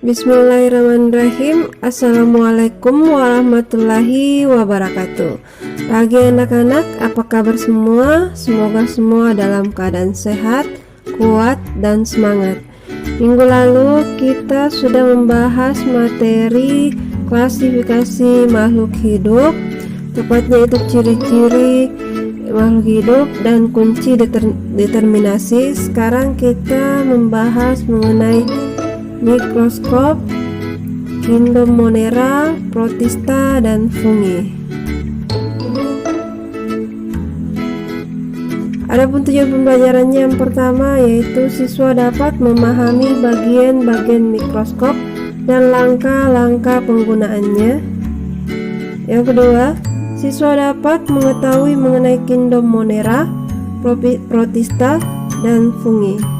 Bismillahirrahmanirrahim. Assalamualaikum warahmatullahi wabarakatuh. Pagi anak-anak, apa kabar semua? Semoga semua dalam keadaan sehat, kuat, dan semangat. Minggu lalu kita sudah membahas materi klasifikasi makhluk hidup, tepatnya itu ciri-ciri makhluk hidup dan kunci determinasi. Sekarang kita membahas mengenai mikroskop, kingdom Monera, protista, dan fungi. Adapun tujuan pembelajarannya yang pertama yaitu siswa dapat memahami bagian-bagian mikroskop dan langkah-langkah penggunaannya. Yang kedua, siswa dapat mengetahui mengenai kingdom Monera, protista, dan fungi.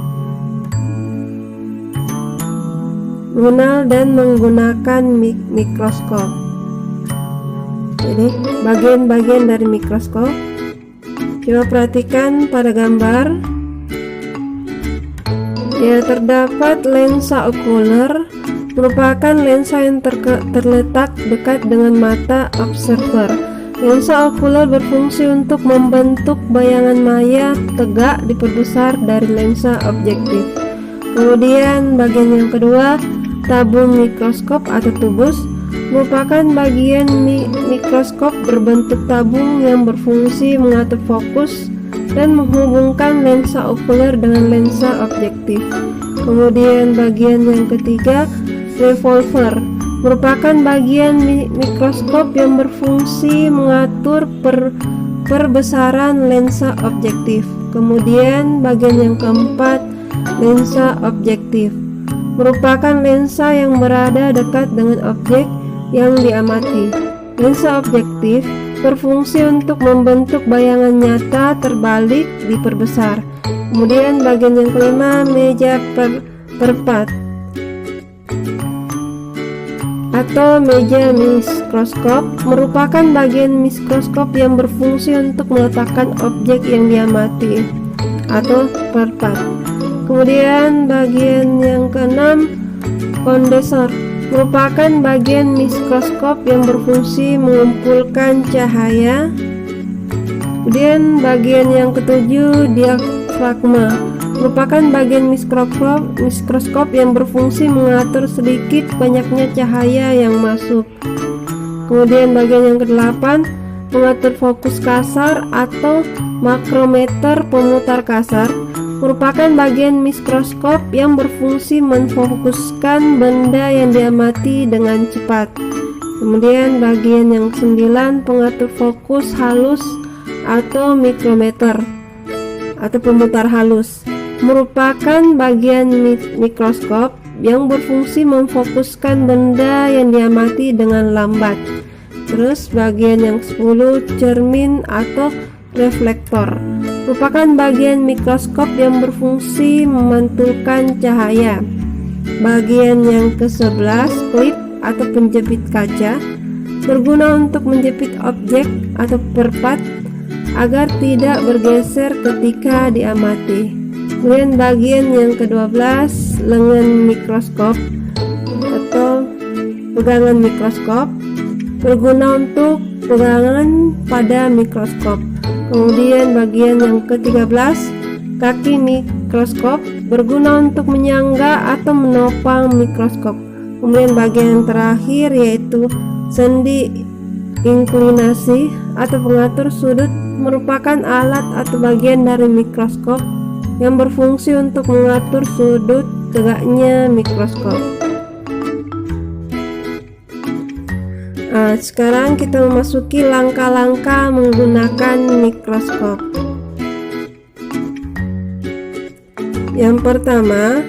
Mengenal dan menggunakan mikroskop. Jadi bagian-bagian dari mikroskop. Coba perhatikan pada gambar. Ya, terdapat lensa okuler, merupakan lensa yang terletak dekat dengan mata observer. Lensa okuler berfungsi untuk membentuk bayangan maya tegak diperbesar dari lensa objektif. Kemudian bagian yang kedua, tabung mikroskop atau tubus, merupakan bagian mikroskop berbentuk tabung yang berfungsi mengatur fokus dan menghubungkan lensa okuler dengan lensa objektif. Kemudian bagian yang ketiga, revolver, merupakan bagian mikroskop yang berfungsi mengatur perbesaran lensa objektif. Kemudian bagian yang keempat, lensa objektif, merupakan lensa yang berada dekat dengan objek yang diamati. Lensa objektif berfungsi untuk membentuk bayangan nyata terbalik diperbesar. Kemudian bagian yang kelima, meja perpat atau meja mikroskop, merupakan bagian mikroskop yang berfungsi untuk meletakkan objek yang diamati atau perpat. Kemudian bagian yang keenam, kondensor, merupakan bagian mikroskop yang berfungsi mengumpulkan cahaya. Kemudian bagian yang ketujuh, diafragma, merupakan bagian mikroskop yang berfungsi mengatur sedikit banyaknya cahaya yang masuk. Kemudian bagian yang kedelapan, mengatur fokus kasar atau makrometer pemutar kasar, merupakan bagian mikroskop yang berfungsi memfokuskan benda yang diamati dengan cepat. Kemudian bagian yang ke-9, pengatur fokus halus atau mikrometer atau pemutar halus, merupakan bagian mikroskop yang berfungsi memfokuskan benda yang diamati dengan lambat. Terus bagian yang ke-10, cermin atau reflektor, merupakan bagian mikroskop yang berfungsi memantulkan cahaya. Bagian yang ke-11, klip atau penjepit kaca, berguna untuk menjepit objek atau perpat agar tidak bergeser ketika diamati. Kemudian bagian yang ke-12, lengan mikroskop atau pegangan mikroskop, berguna untuk pegangan pada mikroskop. Kemudian bagian yang ke-13, kaki mikroskop, berguna untuk menyangga atau menopang mikroskop. Kemudian bagian yang terakhir yaitu sendi inklinasi atau pengatur sudut, merupakan alat atau bagian dari mikroskop yang berfungsi untuk mengatur sudut tegaknya mikroskop. Sekarang kita memasuki langkah-langkah menggunakan mikroskop. Yang pertama,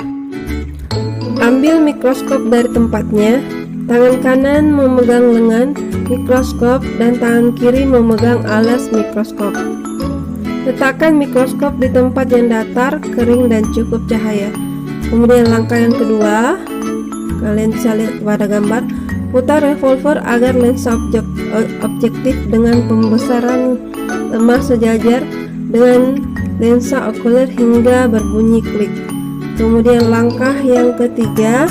ambil mikroskop dari tempatnya. Tangan kanan memegang lengan mikroskop dan tangan kiri memegang alas mikroskop. Letakkan mikroskop di tempat yang datar, kering, dan cukup cahaya. Kemudian langkah yang kedua, kalian bisa lihat pada gambar, putar revolver agar lensa objektif dengan pembesaran lemah sejajar dengan lensa okuler hingga berbunyi klik. Kemudian langkah yang ketiga,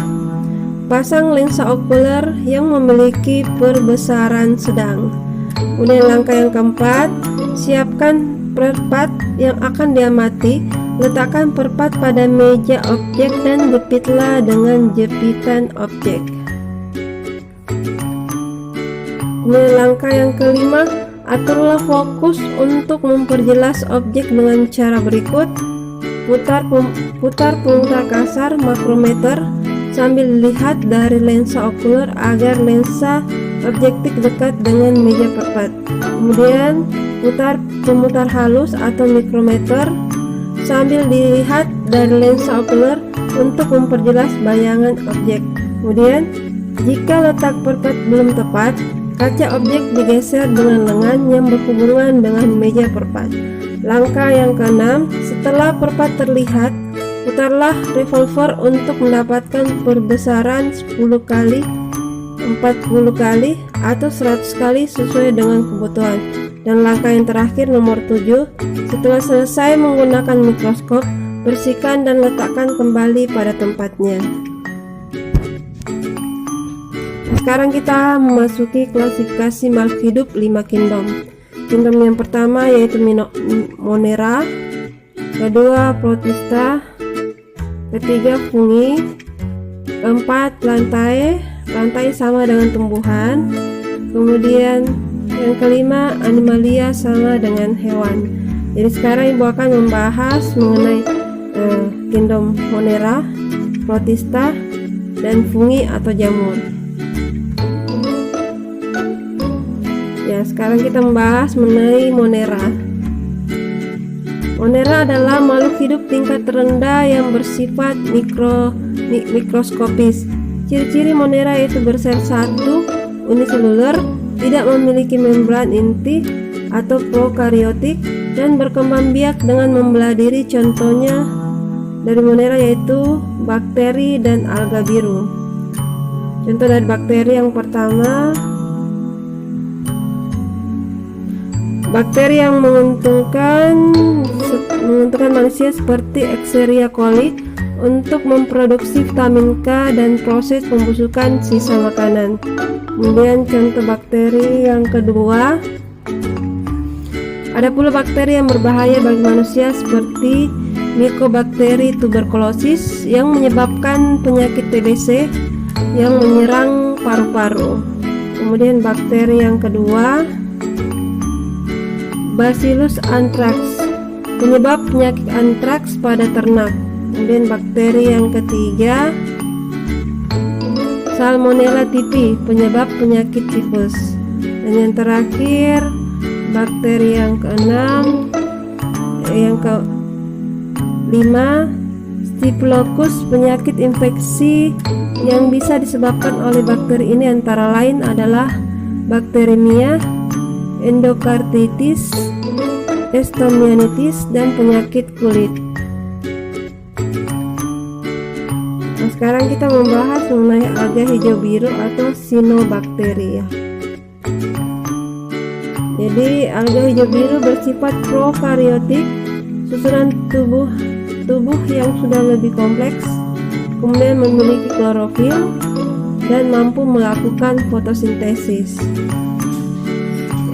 pasang lensa okuler yang memiliki perbesaran sedang. Kemudian langkah yang keempat, siapkan perpat yang akan diamati. Letakkan perpat pada meja objek dan jepitlah dengan jepitan objek. Kemudian langkah yang kelima, aturlah fokus untuk memperjelas objek dengan cara berikut. Putar pemutar kasar makrometer sambil dilihat dari lensa okuler agar lensa objektif dekat dengan meja perpat. Kemudian putar pemutar halus atau mikrometer sambil dilihat dari lensa okuler untuk memperjelas bayangan objek. Kemudian, jika letak perpat belum tepat, kaca objek digeser dengan lengan yang berhubungan dengan meja perpat. Langkah yang keenam, setelah perpat terlihat, putarlah revolver untuk mendapatkan perbesaran 10 kali, 40 kali, atau 100 kali sesuai dengan kebutuhan. Dan langkah yang terakhir nomor 7, setelah selesai menggunakan mikroskop, bersihkan dan letakkan kembali pada tempatnya. Sekarang kita memasuki klasifikasi makhluk hidup 5 kingdom. Kingdom yang pertama yaitu Monera, kedua Protista, ketiga fungi, keempat lantai sama dengan tumbuhan, kemudian yang kelima animalia sama dengan hewan. Jadi sekarang ibu akan membahas mengenai kingdom Monera, Protista, dan fungi atau jamur. Ya, sekarang kita membahas mengenai Monera. Monera adalah makhluk hidup tingkat terendah yang bersifat mikroskopis. Ciri-ciri Monera yaitu bersel 1, uniseluler, tidak memiliki membran inti atau prokariotik, dan berkembang biak dengan membelah diri. Contohnya dari Monera yaitu bakteri dan alga biru. Contoh dari bakteri yang pertama, bakteri yang menguntungkan manusia seperti Escherichia coli untuk memproduksi vitamin K dan proses pembusukan sisa makanan. Kemudian contoh bakteri yang kedua, ada pula bakteri yang berbahaya bagi manusia seperti Mycobacterium tuberculosis yang menyebabkan penyakit TBC yang menyerang paru-paru. Kemudian bakteri yang kedua, Bacillus anthrax, penyebab penyakit antraks pada ternak. Kemudian bakteri yang ketiga, Salmonella typhi, penyebab penyakit tifus. Dan yang terakhir, bakteri yang keenam, yang kelima, Staphylococcus, penyakit infeksi yang bisa disebabkan oleh bakteri ini antara lain adalah bakteremia, endokarditis, Stomatitis, dan penyakit kulit. Nah, sekarang kita membahas mengenai alga hijau biru atau cyanobacteria. Jadi alga hijau biru bersifat prokariotik, susunan tubuh yang sudah lebih kompleks, kemudian memiliki klorofil dan mampu melakukan fotosintesis.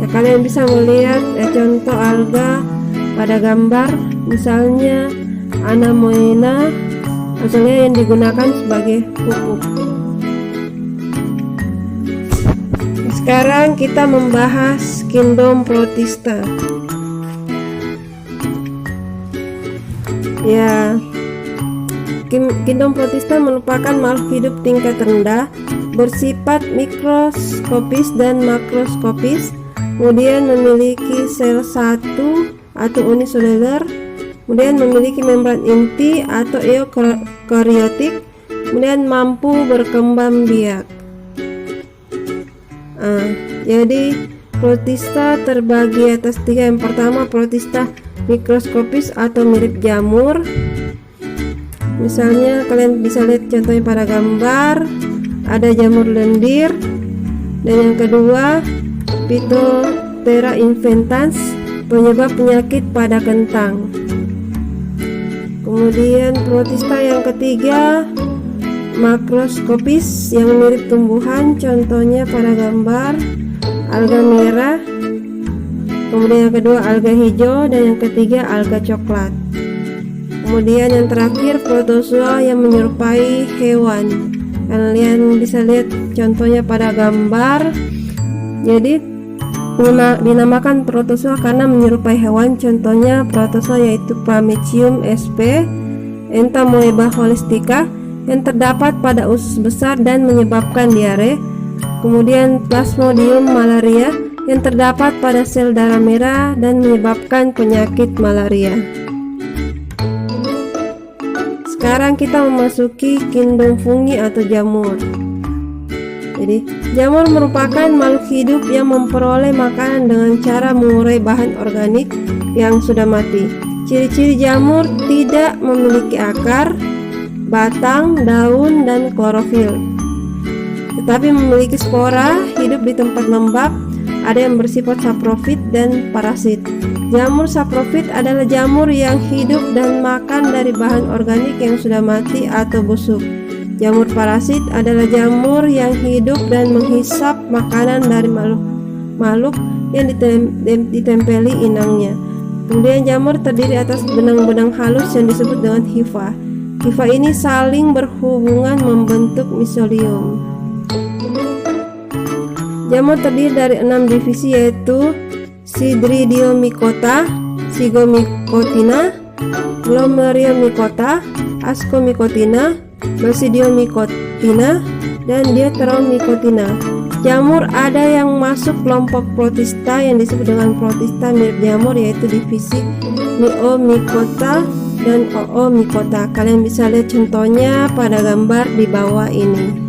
Ya, kalian bisa melihat contoh alga pada gambar, misalnya Anemoena, asalnya yang digunakan sebagai pupuk. Sekarang kita membahas kingdom Protista. Ya, kingdom Protista merupakan makhluk hidup tingkat rendah, bersifat mikroskopis dan makroskopis. Kemudian memiliki sel 1 atau uniseluler, kemudian memiliki membran inti atau eukariotik, kemudian mampu berkembang biak. Jadi Protista terbagi atas 3. Yang pertama, Protista mikroskopis atau mirip jamur. Misalnya kalian bisa lihat contohnya pada gambar, ada jamur lendir. Dan yang kedua, Phytophthora inventans, penyebab penyakit pada kentang. Kemudian Protista yang ketiga, makroskopis yang mirip tumbuhan, contohnya pada gambar alga merah, kemudian yang kedua alga hijau, dan yang ketiga alga coklat. Kemudian yang terakhir protozoa yang menyerupai hewan. Kalian bisa lihat contohnya pada gambar. Jadi dinamakan protozoa karena menyerupai hewan, contohnya protozoa yaitu Paramecium sp, Entamoeba holistica yang terdapat pada usus besar dan menyebabkan diare. Kemudian Plasmodium malaria yang terdapat pada sel darah merah dan menyebabkan penyakit malaria. Sekarang kita memasuki kingdom fungi atau jamur. Jadi, jamur merupakan makhluk hidup yang memperoleh makanan dengan cara mengurai bahan organik yang sudah mati. Ciri-ciri jamur tidak memiliki akar, batang, daun, dan klorofil, tetapi memiliki spora, hidup di tempat lembab, ada yang bersifat saprofit dan parasit. Jamur saprofit adalah jamur yang hidup dan makan dari bahan organik yang sudah mati atau busuk. Jamur parasit adalah jamur yang hidup dan menghisap makanan dari makhluk yang ditempeli inangnya. Kemudian jamur terdiri atas benang-benang halus yang disebut dengan hifa. Hifa ini saling berhubungan membentuk miselium. Jamur terdiri dari 6 divisi yaitu Sidridiomycota, Zygomycotina, Glomerulomycota, Ascomycotina, Basidiomycotina, dan Deuteromycotina. Jamur ada yang masuk kelompok protista yang disebut dengan protista mirip jamur yaitu divisi Myomycota dan Oomycota. Kalian bisa lihat contohnya pada gambar di bawah ini.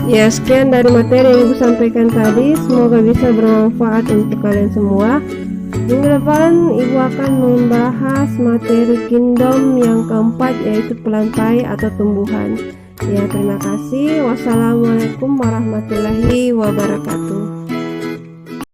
Ya, sekian dari materi yang Ibu sampaikan tadi. Semoga bisa bermanfaat untuk kalian semua. Minggu depan Ibu akan membahas materi kingdom yang keempat yaitu pelantai atau tumbuhan. Ya, terima kasih. Wassalamualaikum warahmatullahi wabarakatuh.